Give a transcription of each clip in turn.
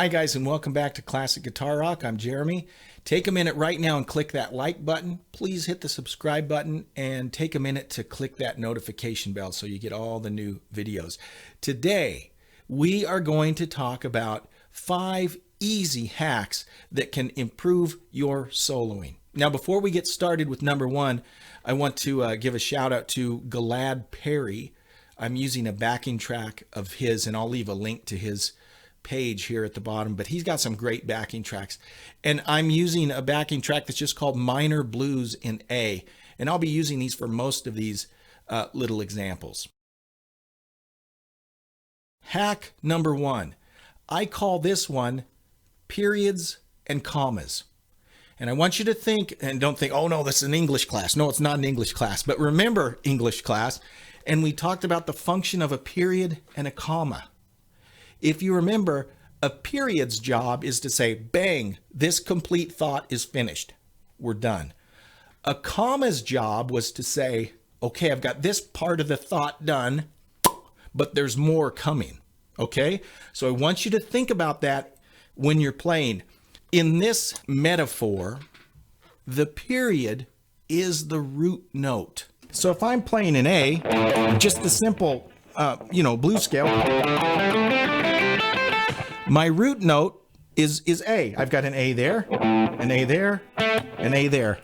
Hi guys, and welcome back to Classic Guitar Rock. I'm Jeremy. Take a minute right now and click that like button. Please hit the subscribe button and take a minute to click that notification bell so you get all the new videos. Today, we are going to talk about 5 easy hacks that can improve your soloing. Now, before we get started with number 1, I want to give a shout out to Gilad Perry. I'm using a backing track of his, and I'll leave a link to his page here at the bottom, but he's got some great backing tracks. And I'm using a backing track that's just called Minor Blues in A, and I'll be using these for most of these little examples. Hack number 1. I call this one periods and commas. And I want you to think, and don't think, oh no, this is an English class. No, it's not an English class, but remember English class. And we talked about the function of a period and a comma. If you remember, a period's job is to say, bang, this complete thought is finished. We're done. A comma's job was to say, okay, I've got this part of the thought done, but there's more coming. Okay? So I want you to think about that when you're playing. In this metaphor, the period is the root note. So if I'm playing an A, just the simple, blues scale, my root note is A. I've got an A there, an A there, an A there.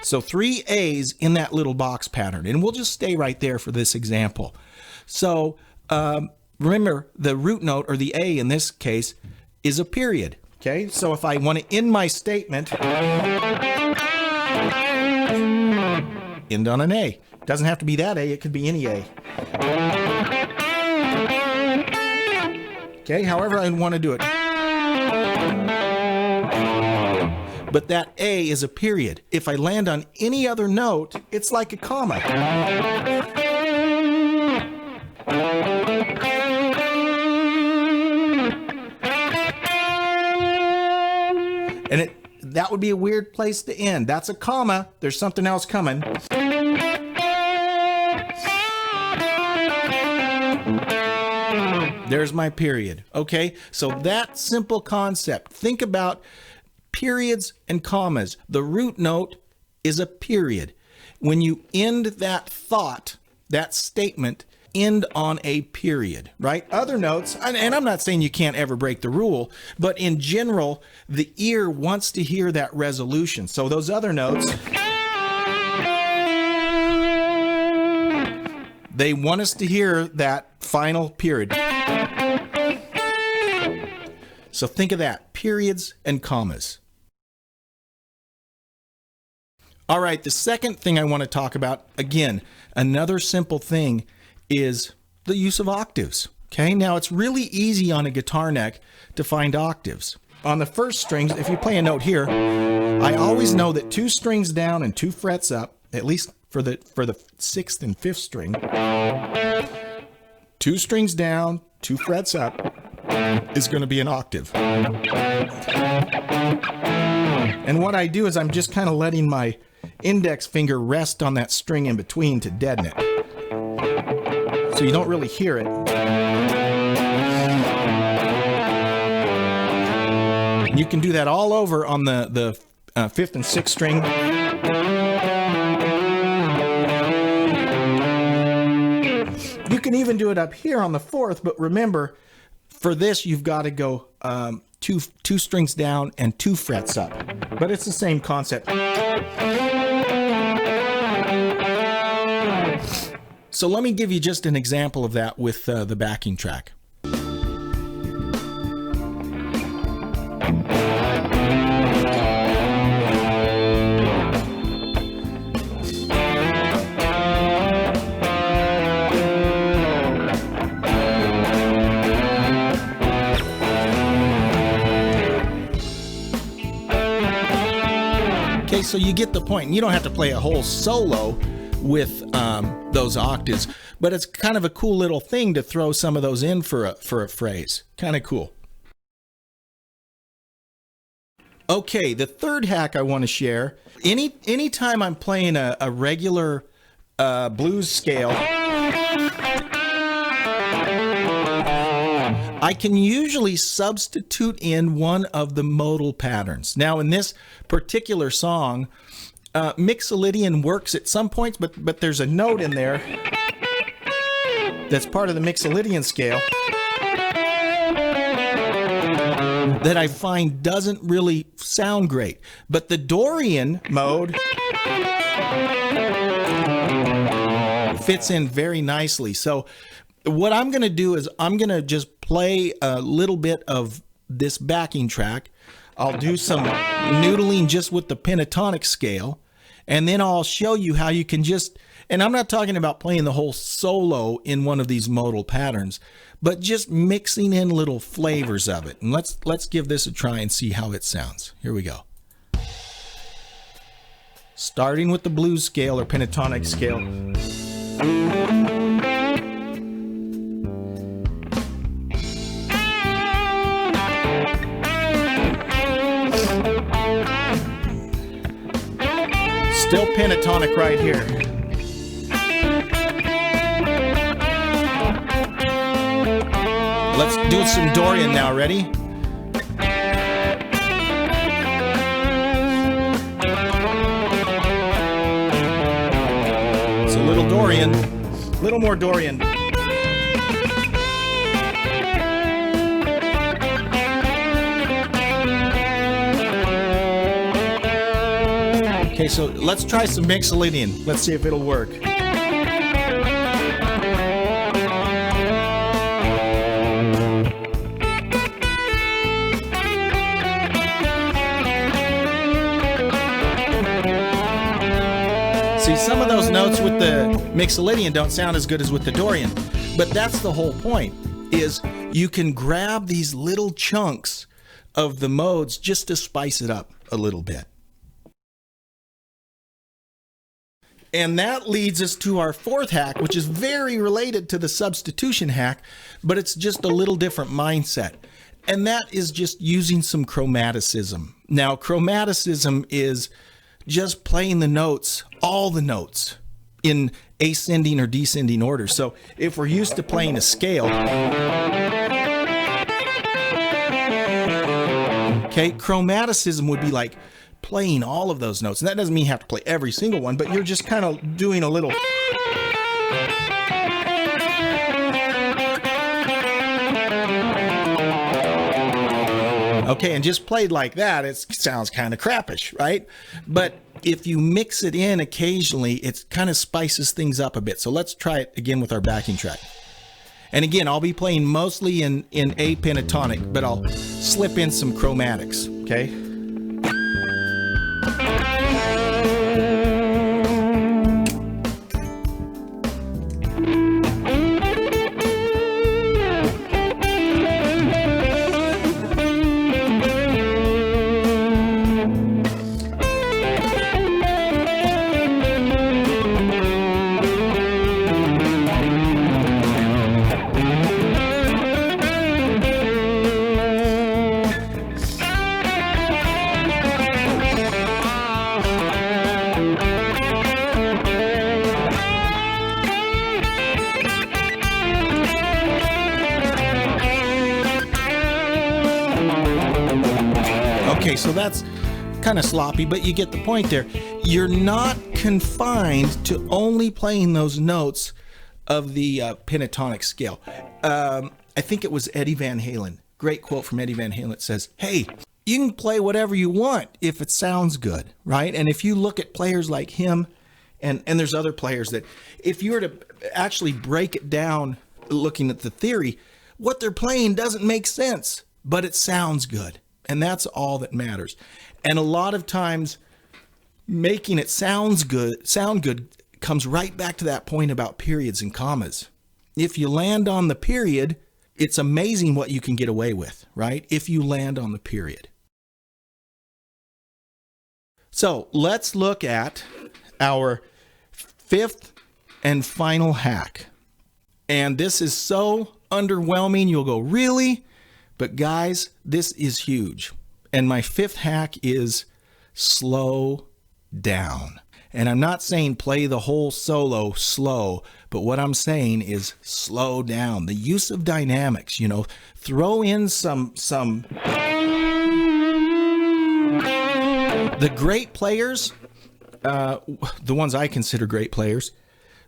So 3 A's in that little box pattern. And we'll just stay right there for this example. So remember, the root note, or the A in this case, is a period. Okay, so if I want to end my statement, end on an A. It doesn't have to be that A, it could be any A. Okay, however I want to do it. But that A is a period. If I land on any other note, it's like a comma. And that would be a weird place to end. That's a comma. There's something else coming. There's my period. Okay, so that simple concept. Think about periods and commas. The root note is a period. When you end that thought, that statement, end on a period, right? Other notes, and I'm not saying you can't ever break the rule, but in general, the ear wants to hear that resolution. So those other notes, they want us to hear that final period. So think of that, periods and commas. All right, the second thing I want to talk about, again, another simple thing, is the use of octaves. Okay, now it's really easy on a guitar neck to find octaves. On the first strings, if you play a note here, I always know that 2 strings down and 2 frets up, at least for the 6th and 5th string, 2 strings down, 2 frets up is going to be an octave. And what I do is I'm just kind of letting my index finger rest on that string in between to deaden it. So you don't really hear it. And you can do that all over on the 5th and 6th string. You can even do it up here on the 4th, but remember, for this you've got to go 2 strings down and 2 frets up. But it's the same concept. So let me give you just an example of that with the backing track. Okay, so you get the point. You don't have to play a whole solo with those octaves, but it's kind of a cool little thing to throw some of those in for a phrase. Kind of cool. Okay, the third hack I want to share. Anytime I'm playing a regular blues scale, I can usually substitute in one of the modal patterns. Now, in this particular song, Mixolydian works at some points, but there's a note in there that's part of the Mixolydian scale that I find doesn't really sound great. But the Dorian mode fits in very nicely. So what I'm going to do is I'm going to just play a little bit of this backing track. I'll do some noodling just with the pentatonic scale, and then I'll show you how you can just, and I'm not talking about playing the whole solo in one of these modal patterns, but just mixing in little flavors of it. And let's give this a try and see how it sounds. Here we go. Starting with the blues scale or pentatonic scale. Still pentatonic right here. Let's do some Dorian now. Ready? It's a little Dorian, a little more Dorian. Okay, so let's try some Mixolydian. Let's see if it'll work. See, some of those notes with the Mixolydian don't sound as good as with the Dorian, but that's the whole point, is you can grab these little chunks of the modes just to spice it up a little bit. And that leads us to our fourth hack, which is very related to the substitution hack, but it's just a little different mindset. And that is just using some chromaticism. Now, chromaticism is just playing the notes, all the notes, in ascending or descending order. So if we're used to playing a scale, okay, chromaticism would be like playing all of those notes. And that doesn't mean you have to play every single one, but you're just kind of doing a little. Okay, and just played like that, it sounds kind of crappish, right? But if you mix it in occasionally, it kind of spices things up a bit. So let's try it again with our backing track. And again, I'll be playing mostly in A pentatonic, but I'll slip in some chromatics, okay? Okay, so that's kind of sloppy, but you get the point there. You're not confined to only playing those notes of the pentatonic scale. I think it was Eddie Van Halen. Great quote from Eddie Van Halen. It says, hey, you can play whatever you want if it sounds good, right? And if you look at players like him, and there's other players that, if you were to actually break it down looking at the theory, what they're playing doesn't make sense, but it sounds good. And that's all that matters. And a lot of times making it sound good comes right back to that point about periods and commas. If you land on the period, it's amazing what you can get away with, right? If you land on the period. So let's look at our fifth and final hack. And this is so underwhelming, you'll go, really? But guys, this is huge. And my fifth hack is slow down. And I'm not saying play the whole solo slow, but what I'm saying is slow down. The use of dynamics, you know, throw in some the great players, the ones I consider great players.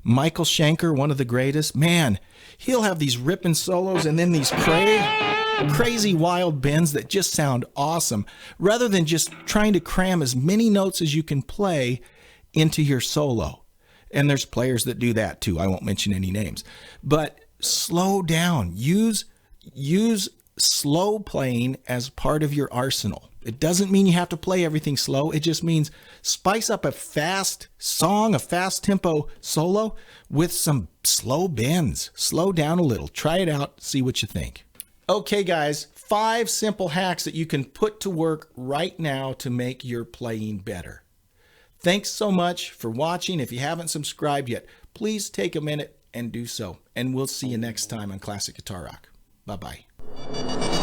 Michael Schenker, one of the greatest. Man, he'll have these ripping solos and then these crazy wild bends that just sound awesome, rather than just trying to cram as many notes as you can play into your solo. And there's players that do that too. I won't mention any names. But slow down. Use slow playing as part of your arsenal. It doesn't mean you have to play everything slow. It just means spice up a fast song, a fast tempo solo with some slow bends. Slow down a little. Try it out. See what you think. Okay, guys, 5 simple hacks that you can put to work right now to make your playing better. Thanks so much for watching. If you haven't subscribed yet, please take a minute and do so. And we'll see you next time on Classic Guitar Rock. Bye-bye.